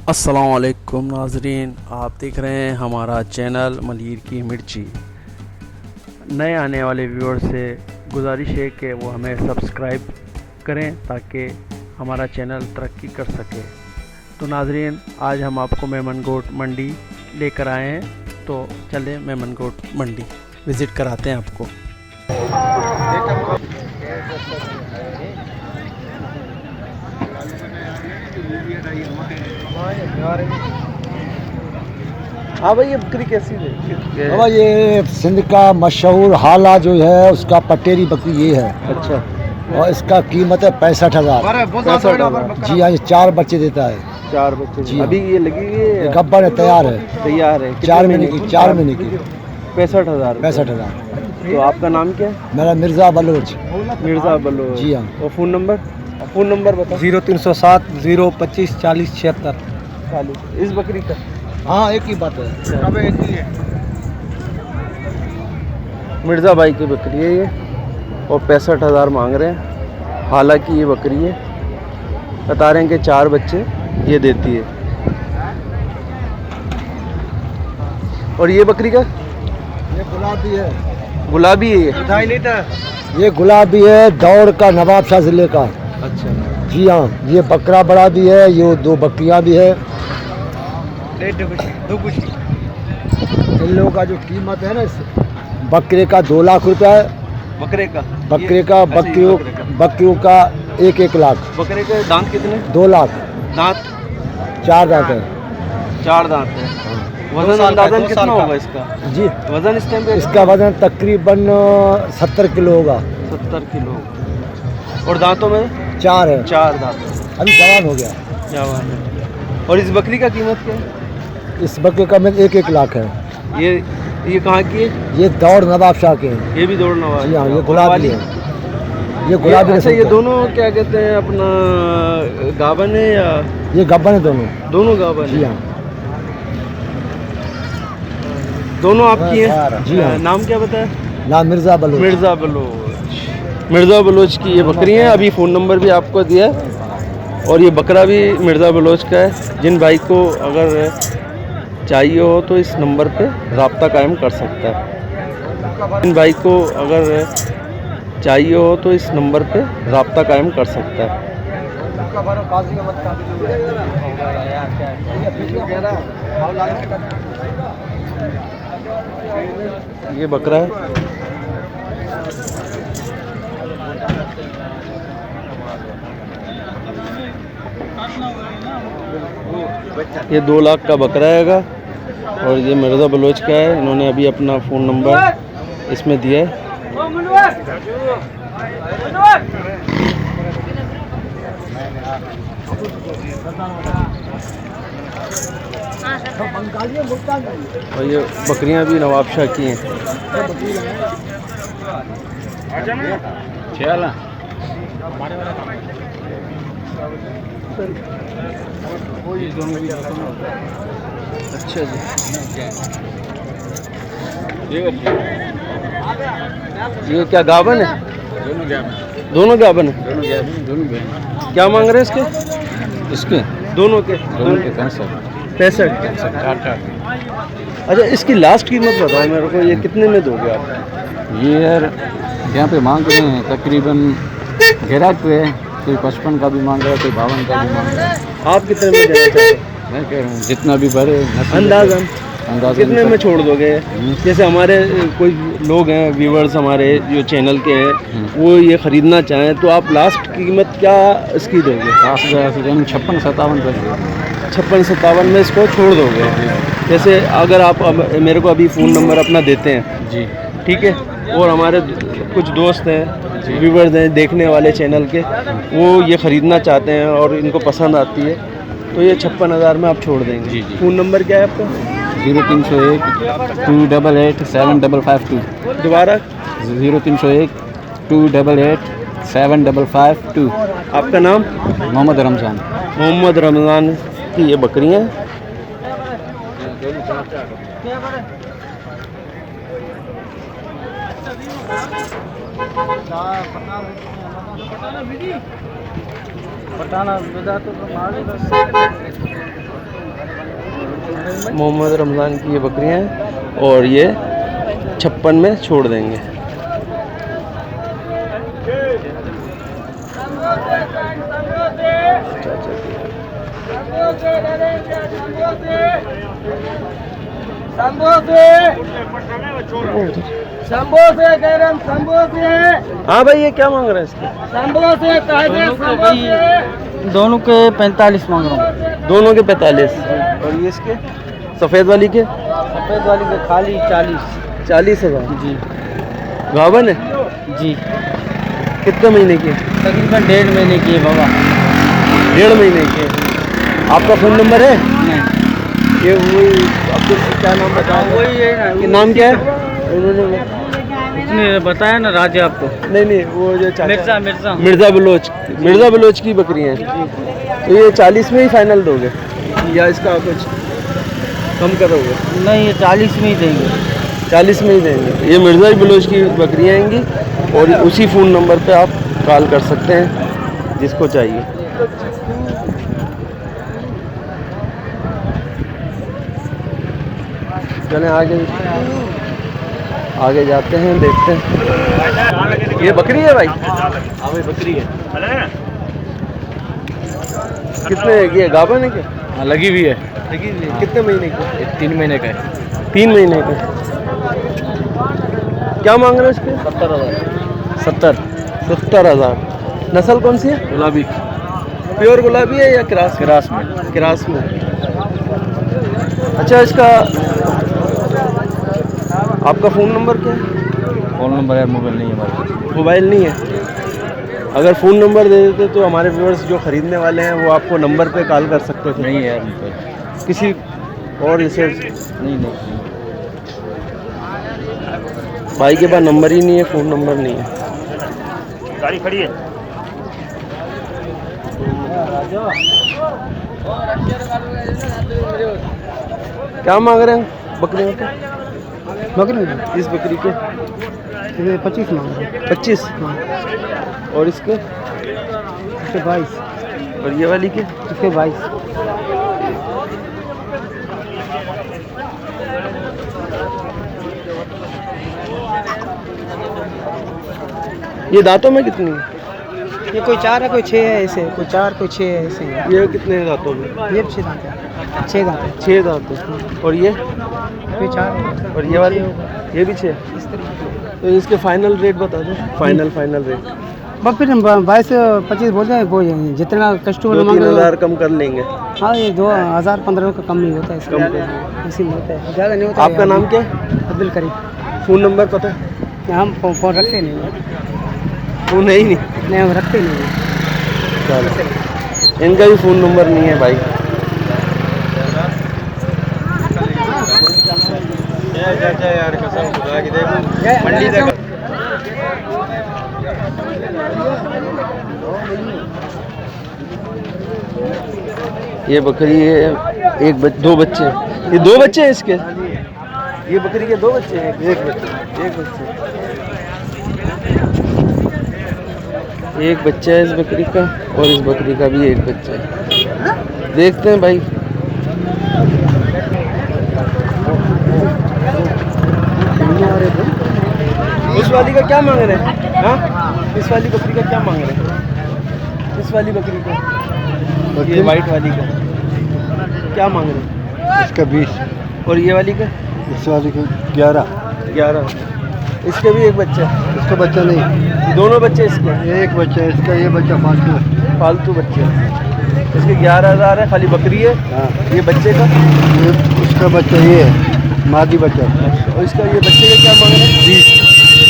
अस्सलाम वालेकुम नाजरीन, आप देख रहे हैं हमारा चैनल मलीर की मिर्ची। नए आने वाले व्यूअर से गुजारिश है कि वो हमें सब्सक्राइब करें ताकि हमारा चैनल तरक्की कर सके। तो नाजरीन, आज हम आपको मेमनगोट मंडी लेकर आए हैं, तो चलें मेमनगोट मंडी विज़िट कराते हैं आपको। हाँ भाई, ये बकरी कैसी है? अब ये सिंध का मशहूर हाला जो है उसका पटेरी बकरी ये है। अच्छा, और इसका कीमत है 65,000। जी हाँ, ये 4 बच्चे देता है। 4 बच्चे जी हाँ। अभी ये लगी ये गब्बर है, तैयार है। तैयार है? 4 महीने की। 65,000। 65,000। तो आपका नाम क्या है? मेरा मिर्ज़ा बलोच। मिर्ज़ा बलोच। जी हाँ। और फ़ोन नंबर बताओ। 0307 025 40 76। इस बकरी का? हाँ, एक ही बात है। एक ही है। मिर्ज़ा भाई की बकरी है ये, और 65,000 मांग रहे हैं। हालांकि ये बकरी है, बता रहे हैं कि 4 बच्चे ये देती है। और ये बकरी का? ये गुलाबी है। गुलाबी है ये? 2.5 लीटर। ये गुलाबी है, दौड़ का, नवाबशाह जिले का। अच्छा। जी हाँ, ये बकरा बड़ा भी है, ये 2 बकरियां भी है। इन लोगों का जो कीमत है ना, इस बकरे का 2 लाख रुपया है। बकरे का? बकरियों का 1 लाख। बकरे के दांत कितने? 2 लाख। दांत? 4 दांत है। 4 दांत है। वजन अंदाजन कितना होगा इसका? जी, वजन इस टाइम पे? इसका वजन तकरीबन 70 किलो होगा। 70 किलो। और दांतों में? 4 है। 4 दांत। अभी जवान हो गया। क्या बात है। और इस बकरी का कीमत क्या है? इस बकरे का में 1 लाख है। ये कहाँ की है? ये दौड़ नवाबशाह के हैं। ये भी दौड़ना वाला? जी हाँ, ये गुलाबी है। ये गुलाबी। अच्छा, ये दोनों क्या कहते हैं अपना, गाभन है या? ये गब्बर है दोनों। दोनों गाभन जी है? हाँ। दोनों आपकी हैं? जी हाँ। नाम क्या बताया? नाम मिर्ज़ा बलोच। मिर्ज़ा बलोच की ये बकरी है। अभी फ़ोन नंबर भी आपको दिया है, और ये बकरा भी मिर्ज़ा बलोच का है। जिन भाई को अगर चाहिए हो तो इस नंबर पे रब्ता कायम कर सकता है। जिन भाई को अगर चाहिए हो तो इस नंबर पे रब्ता कायम कर सकता है। ये बकरा है। ये 2 लाख का बकरा हैगा, और ये मिर्ज़ा बलोच का है। इन्होंने अभी अपना फ़ोन नंबर इसमें दिया है। और ये बकरियां भी नवाबशाह की हैं। अच्छा जी। ये क्या गाभन है? दोनों गाभन है। क्या मांग रहे हैं इसके? दोनों के 65। अच्छा, इसकी लास्ट कीमत बताओ मेरे को, ये कितने में दोगे आप? ये यार यहाँ पे मांग रहे हैं तकरीबन ग्राहक पे, कोई 55 का भी मांग रहा है, कोई 52 का भी मांग रहा है। आप कितने में देना चाहते हैं? मैं कह रहा हूँ जितना भी बढ़े अंदाज़न कितने में छोड़ दोगे? जैसे हमारे कोई लोग हैं, व्यूवर्स हमारे जो चैनल के हैं, वो ये ख़रीदना चाहें तो आप लास्ट कीमत क्या इसकी दोगे? 56-57 तक। 56-57 में इसको छोड़ दोगे? जैसे अगर आप मेरे को अभी फ़ोन नंबर अपना देते हैं, जी ठीक है, और हमारे कुछ दोस्त हैं, व्यूवर्स हैं देखने वाले चैनल के, वो ये ख़रीदना चाहते हैं और इनको पसंद आती है, तो ये 56,000 में आप छोड़ देंगे? जी। फ़ोन नंबर क्या है आपका? 0301 288 7552। दोबारा? 0301 288 7552। आपका नाम? मोहम्मद रमज़ान। मोहम्मद रमज़ान की ये बकरियाँ। पटाना मोहम्मद रमज़ान की ये बकरियां हैं और ये 56 में छोड़ देंगे। हाँ भाई, ये क्या मांग रहे हैं इसके? दोनों के 45 मांग रहा हूँ। दोनों के 45। और ये इसके सफ़ेद वाली के? सफ़ेद वाली के खाली 40,000 जी। गाभन है जी। कितने महीने की? तकरीबन 1.5 महीने की है बाबा। 1.5 महीने की। आपका फ़ोन नंबर है? नहीं। ये वही आपको क्या नाम बताया? वही है ना। ये नाम क्या है? उन्होंने उसने बताया ना राजा आपको। नहीं, वो जो मिर्ज़ा मिर्ज़ा बलोच की बकरियाँ हैं। तो ये 40 में ही फाइनल दोगे या इसका कुछ कम करोगे? नहीं, ये 40 में ही देंगे। 40 में ही देंगे। ये मिर्ज़ा बलोच की बकरियाँ आएंगी और उसी फ़ोन नंबर पे आप कॉल कर सकते हैं जिसको चाहिए। चलें आगे जाते हैं, देखते हैं। ये बकरी है भाई? हाँ भाई, बकरी है। कितने की है? गाभन है क्या? हाँ, लगी हुई है। कितने महीने की? 3 महीने का है। 3 महीने का। क्या मांग रहे हो इसके? 70,000। 70,000। नस्ल कौन सी है? गुलाबी। प्योर गुलाबी है या क्रास में। क्रास में। अच्छा, इसका आपका फ़ोन नंबर क्या है? फ़ोन नंबर है, मोबाइल नहीं है हमारे पास। मोबाइल नहीं है। अगर फ़ोन नंबर दे देते तो हमारे व्यूअर्स जो ख़रीदने वाले हैं वो आपको नंबर पे कॉल कर सकते थे। नहीं है अभी तक। किसी और इसे नहीं। भाई के पास नंबर ही नहीं है, फ़ोन नंबर नहीं है। गाड़ी खड़ी है। क्या मांग रहे हैं बकरियों के? इस बकरी के 25 मांग रहे हैं। 25। और इसके? इसके 22। और ये वाली के? इसके 22। ये दांतों में कितनी है? ये कोई 4 है, कोई 6 है, ऐसे कोई 4 कोई 6 है, ऐसे ही। ये कितने दांतों में? ये 6 दांत है। 6 दांत है। 6 दांत है। और ये? ये 4 है। और ये वाली? ये भी 6। इस तरीके तो इसके फाइनल रेट बता दो। फाइनल रेट बस फिर हम 22-25 बोल रहे हैं, जितना कस्टमर मांगे 2-3 कम कर लेंगे। हाँ, ये 2,000-15 का कम नहीं होता है। कम कर। इसी में होता है, ज़्यादा नहीं होता। आपका नाम क्या है? अब्दुल करीम। फ़ोन नंबर पता है? हम फ़ोन रखते नहीं। वो नहीं हम रखते नहीं। चलो, इनका भी फ़ोन नंबर नहीं है भाई। यार कसम खुदा की देखो मंडी तक। ये बकरी है, दो बच्चे। ये 2 बच्चे हैं इसके? ये बकरी के 2 बच्चे हैं? एक बच्चा है इस बकरी का और इस बकरी का भी एक बच्चा है। देखते हैं भाई। इस वाली का क्या मांग रहे हैं? हाँ, इस वाली बकरी का क्या मांग रहे हैं? इस वाली बकरी का, ये वाइट वाली का क्या मांग रहे हैं? इसका 20। और ये वाली का? इस वाले को 11। इसके भी एक बच्चा है? इसका बच्चा नहीं, दोनों बच्चे इसके? एक बच्चा है इसका। ये बच्चा फालतू बच्चे हैं। इसके 11,000 है, खाली बकरी है। हाँ, ये बच्चे का? ये उसका बच्चा ये है, मादी बच्चा। और इसका ये बच्चे का क्या मांग रहे हैं? 20।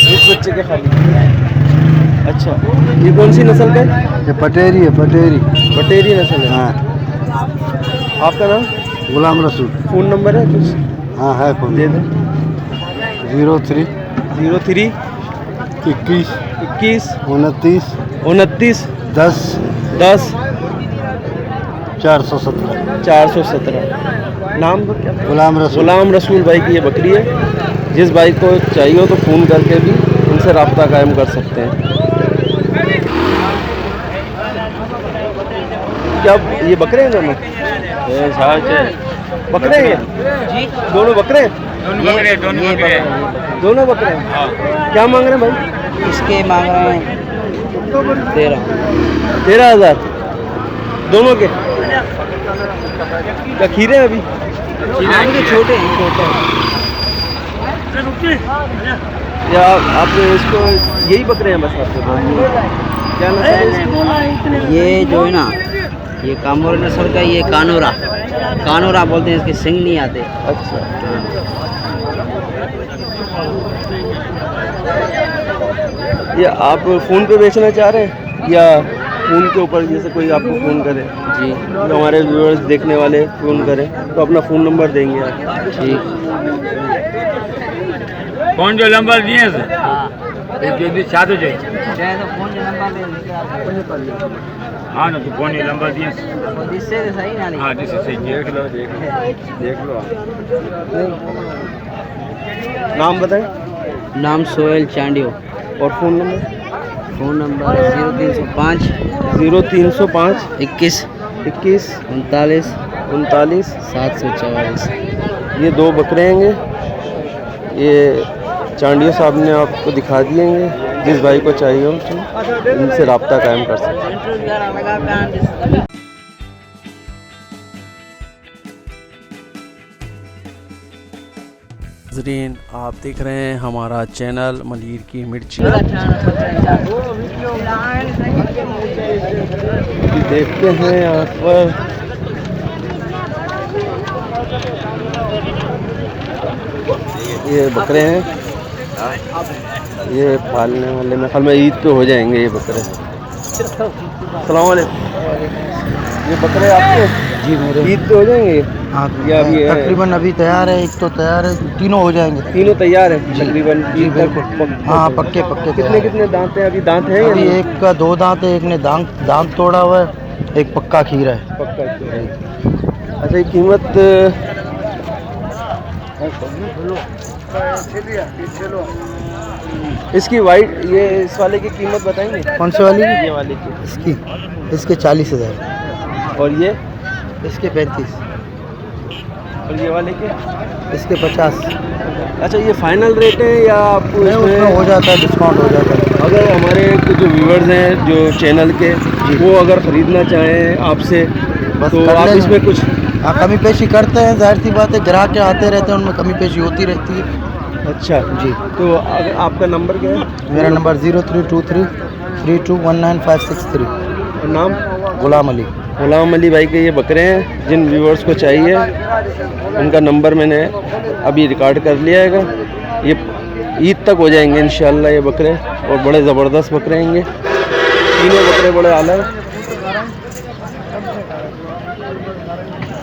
इस बच्चे के खाली। अच्छा, ये कौन सी नस्ल का है? ये पटेरी है, बटेरी नस्ल है। हाँ। आपका नाम? गुलाम रसूल। फ़ोन नंबर है कुछ? हाँ है, फोन दे दें। 03 03 21 21 29 29 10 10 417। 417। नाम क्या? गुलाम रसूल भाई की ये बकरी है। जिस भाई को चाहिए हो तो फ़ोन करके भी उनसे रब्ता कायम कर सकते हैं। क्या ये बकरे हैं दोनों? बकरे हैं ये? जी दोनों बकरे? ये दोनों बकरे? क्या मांग रहे हैं भाई? इसके मांग रहे हैं 13। 13,000 दोनों के? क्या खीरे हैं अभी? आगे छोटे हैं या आप इसको यही बकरे हैं बस आपके पास? क्या नस्ल है इसकी? ये जो है ना, ये कामोर नस्ल का, ये कानोरा कानोरा बोलते हैं, इसके सिंग नहीं आते। अच्छा, ये आप फ़ोन पे बेचना चाह रहे हैं या फ़ोन के ऊपर, जैसे कोई आपको फ़ोन करे जी तो हमारे व्यूअर्स देखने वाले फ़ोन करें तो अपना फ़ोन नंबर देंगे आप? ठीक। कौन जो नंबर दिए हैं एक जो चाहते जो चाहे तो फोन के नंबर ले लेके आप हाँ ना तो कौन ये नंबर दिए जिससे तो सही ना नहीं। हाँ जैसे सही देख लो आप। नाम बताएं नाम सोहेल चांडियो और फ़ोन नंबर? Phone number 0305 0305 21 21 39 39 744। ये दो बकरे हैंगे, ये चांडियो साहब ने आपको दिखा दिएंगे। जिस भाई को चाहिए हो तो इनसे रब्ता कायम कर सकते हैं। नाज़रीन, आप देख रहे हैं हमारा चैनल मलीर की मिर्ची। देखते हैं यहाँ पर ये बकरे हैं, ये पालने वाले में ख्याल में ईद पे हो जाएंगे ये बकरे। अस्सलाम वालेकुम। ये बकरे आपके? जी मेरे। ईद पे हो जाएंगे हाँ या अभी है? तकरीबन अभी तैयार है, एक तो तैयार है, तीनों हो जाएंगे। तीनों तैयार है तकरीबन? जी ईद तक बिल्कुल। हाँ पक्के पक्के कितने तैयार कितने दांत हैं अभी? दांत हैं या अभी नहीं? एक का 2 दांत है, एक ने दांत तोड़ा हुआ है, एक पक्का खीरा है। पक्का। अच्छा, ये कीमत इसकी वाइट, ये इस वाले की कीमत बताएंगे? कौन से वाली? ये वाले की। इसके 40,000, और ये? इसके 35, और ये वाले के? इसके 50। अच्छा, ये फाइनल रेट है या आपको नहीं, उसमें हो इसमें जाता है, डिस्काउंट हो जाता है। अगर हमारे जो व्यूवर्स हैं जो चैनल के, वो अगर ख़रीदना चाहें आपसे बस तो कर आप लेंगे। इसमें कुछ? हाँ कमी पेशी करते हैं, जाहिर सी बात है, ग्राहक के आते रहते हैं, उनमें कमी पेशी होती रहती है। अच्छा जी। तो आपका नंबर क्या है? मेरा नंबर 0323 3219 और नाम? गुलाम अली। गुलाम अली भाई के ये बकरे हैं। जिन व्यूवर्स को चाहिए उनका नंबर मैंने अभी रिकॉर्ड कर लिया है। ये ईद तक हो जाएंगे इंशाल्लाह ये बकरे, और बड़े ज़बरदस्त बकरे हैं ये तीनों बकरे, बड़े आला हैं।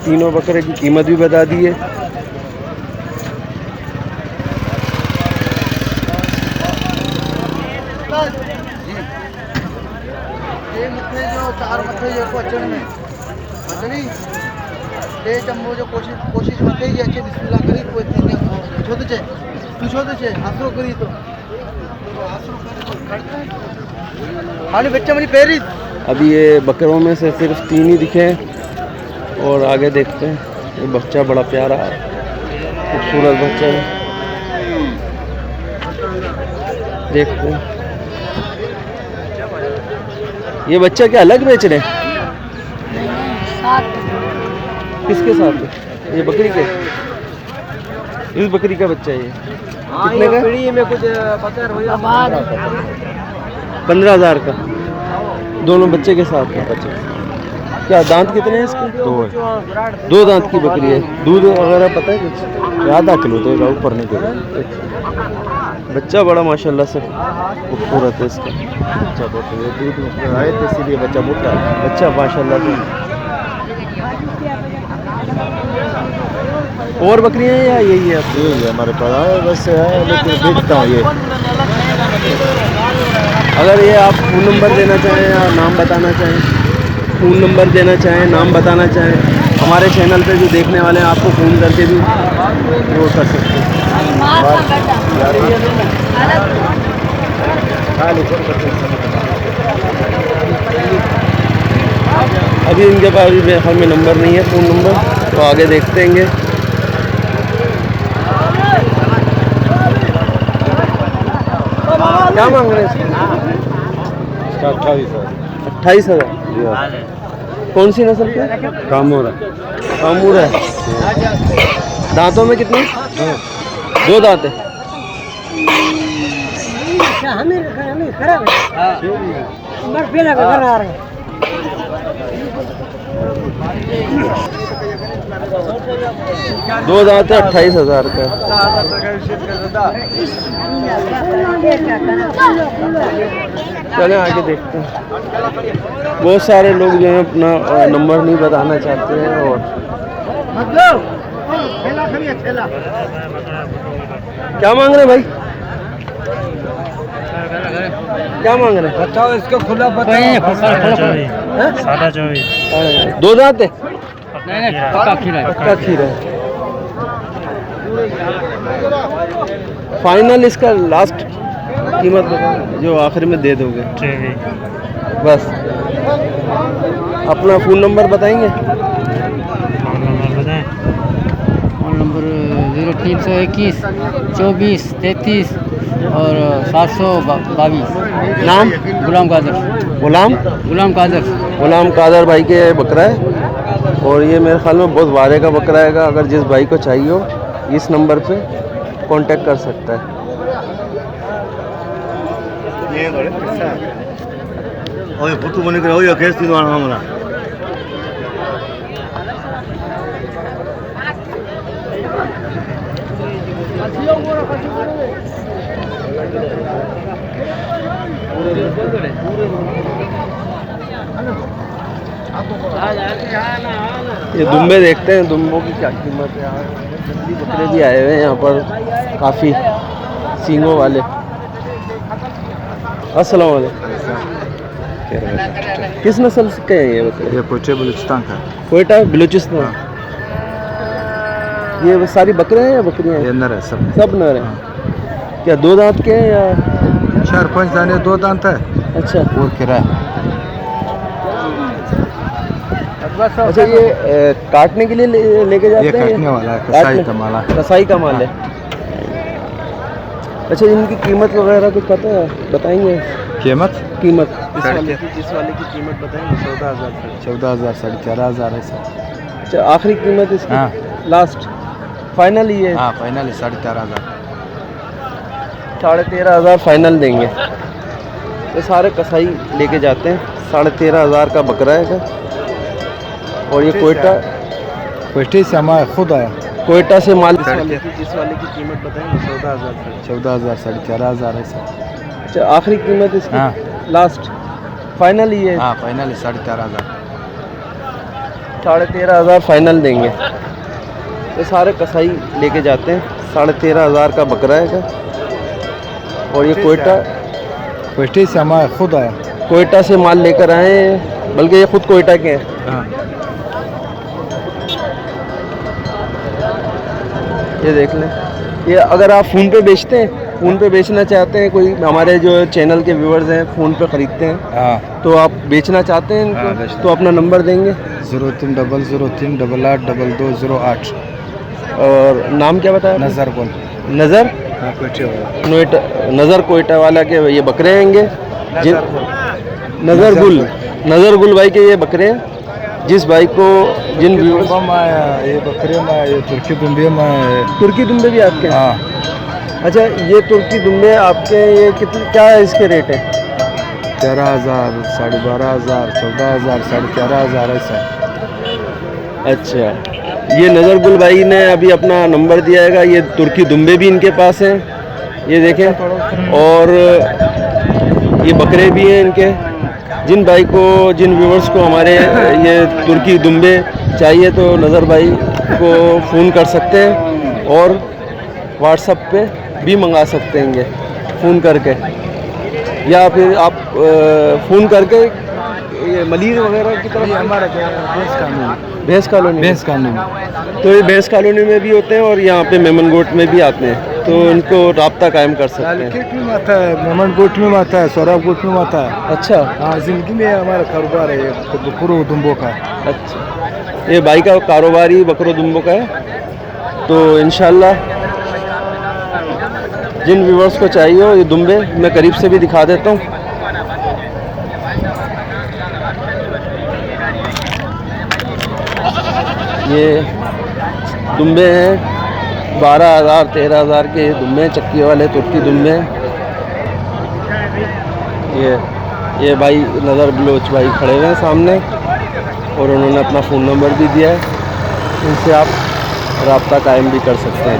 तीनों बकरे की कीमत भी बता दी है। कोशिश मत करिए, अच्छे बिस्मिल्लाह करी, कोई छोटे छे आसरो करी तो हानी बच्चा मनी पेरी। अभी ये बकरों में से सिर्फ 3 ही दिखे हैं, और आगे देखते हैं। ये बच्चा बड़ा प्यारा खूबसूरत बच्चा है, देखते हैं। ये बच्चा क्या अलग बेच रहे हैं? किसके साथ है? ये बकरी के? इस बकरी का बच्चा है ये? कितने का? में कुछ पता 15,000 का दोनों बच्चे के साथ है। क्या दांत कितने हैं इसके? 2 दांत की बकरी है। दूध वगैरह पता है कुछ? आधा किलो देगा, ऊपर नहीं देगा। बच्चा बड़ा माशाल्लाह से खूबसूरत है इसका। बच्चा बहुत दूध आए थे इसीलिए बच्चा मोटा है। बच्चा माशाल्लाह से। और बकरियां हैं या यही है? यही है हमारे पास, है बस है, लेकिन बेचता हूँ ये। अगर ये आप फ़ोन नंबर देना चाहें या नाम बताना चाहें, फ़ोन नंबर देना चाहें, नाम बताना चाहें, हमारे चैनल पे जो देखने वाले हैं आपको फ़ोन करके भी वो कर सकते हैं। अभी इनके पास भी मेरे ख्याल में नंबर नहीं है, फ़ोन नंबर। तो आगे देखते हैं। क्या मांग रहे हैं इसके? 28,000। कौन सी नस्ल के? कामोरा। कामूर है। दांतों में कितने? दो दांत है। दो दांत है, 28,000 का। चलें आगे देखते हैं। बहुत सारे लोग जो है अपना नंबर नहीं बताना चाहते हैं। और क्या मांग रहे हैं भाई? क्या मांग रहे हैं? बताओ इसको खुला बताओ। दो दांत है, पक्का खीरा है। फाइनल इसका लास्ट कीमत बताओ जो आखिर में दे दोगे। बस अपना फ़ोन नंबर बताएंगे? फ़ोन नंबर 0321 24 33 और 722। नाम? गुलाम कादर। गुलाम कादर भाई के बकरा है। और ये मेरे ख्याल में बहुत वारे का बकरा है। अगर जिस भाई को चाहिए हो इस नंबर पे कांटेक्ट कर सकता है। ये दुम्बे देखते हैं, दुम्बों की क्या कीमत है। यार जंगली बकरे भी आए हुए हैं यहाँ पर, काफ़ी सींगों वाले। अस्सलाम वालेकुम। किस नस्ल के हैं ये बकरे? ये कोचे बलूचिस्तान का। कोयटा बलूचिस्तान। ये सारी बकरे हैं या बकरियाँ हैं? ये नर है सब। सब नर हैं। क्या दो दांत के हैं या? 4-5 दाने, 2 दांत है। अच्छा और किराया। अच्छा, ये काटने के लिए लेके जाते ये हैं? काटने वाला है, कसाई का माल है। कसाई का माल है। अच्छा, इनकी कीमत वगैरह कुछ पता है? बताएंगे कीमत? इस वाले की कीमत बताएंगे? 14,000। 14,000 13,500 ऐसा। अच्छा, आखिरी कीमत इसकी? हाँ। लास्ट फाइनल ही है? हाँ फाइनल 13,500। 13,500 फाइनल देंगे। ये सारे कसाई लेके जाते हैं। 13,500 का बकरा है। और ये कोयटा से हमारा खुद आया। कोयटा से माल। इस वाले की कीमत बताएंगे? 14,000। 14,000 13,500 ऐसा। अच्छा, आखिरी कीमत इसकी? हाँ। लास्ट फाइनल ही है? हाँ फाइनल 13,500। 13,500 फाइनल देंगे। ये सारे कसाई लेके जाते हैं। 13,500 का बकरा है। और ये कोयटा से हमारा खुद आया। कोयटा से माल लेकर आए हैं, बल्कि ये खुद कोयटा के हैं। हाँ। ये देख लें। ये अगर आप फ़ोन पे बेचते हैं, फ़ोन पे बेचना चाहते हैं, कोई हमारे जो चैनल के व्यूअर्स हैं फ़ोन पे ख़रीदते हैं, हाँ तो आप बेचना चाहते हैं इनको, हाँ, बेचते तो अपना नंबर देंगे? 0300388808। और नाम क्या बताया? नज़र बोल। नज़र? हाँ कोयटे वाला। नज़र कोयटा वाला के ये बकरे हैंगे। नज़र गुल भाई के ये बकरे हैं। जिस भाई को जिन व्यूअर्स ये बकरे में ये तुर्की दुम्बे में तुर्की दुम्बे भी आपके हैं? हाँ। अच्छा, ये तुर्की दुम्बे आपके ये कितने, क्या है इसके रेट है? 13,000 12,500 14,000 13,500 ऐसा। अच्छा, ये नज़र गुल भाई ने अभी अपना नंबर दिया है। ये तुर्की दुम्बे भी इनके पास हैं, ये देखें। और ये बकरे भी हैं इनके। जिन भाई को, जिन व्यूवर्स को हमारे ये तुर्की दुम्बे चाहिए तो नज़र भाई को फ़ोन कर सकते हैं और व्हाट्सएप पे भी मंगा सकते हैं फ़ोन करके, या फिर आप फ़ोन करके ये मलिर वगैरह की तरफ। हमारा भैंस कॉलोनी। तो ये भैंस कॉलोनी में भी होते हैं और यहाँ पे मेमन गोट में भी आते हैं, तो इनको राब्ता कायम कर सकते हैं। में आता है, मेमन गोट में आता है, सोराब गोट में आता है। अच्छा हाँ, जिंदगी में हमारा कारोबार है ये पूरा दुम्बों का। अच्छा, ये भाई का कारोबार ही बकरों दुम्बों का है। तो इंशाल्लाह जिन व्यूवर्स को चाहिए हो ये दुम्बे मैं करीब से भी दिखा देता हूँ। ये दुम्बे हैं 12,000 13,000 के दुम्बे, चक्की वाले तुर्की दुम्बे। ये भाई नज़र बलोच भाई खड़े हुए हैं सामने और उन्होंने अपना फ़ोन नंबर भी दिया है, इनसे आप रब्ता कायम भी कर सकते हैं।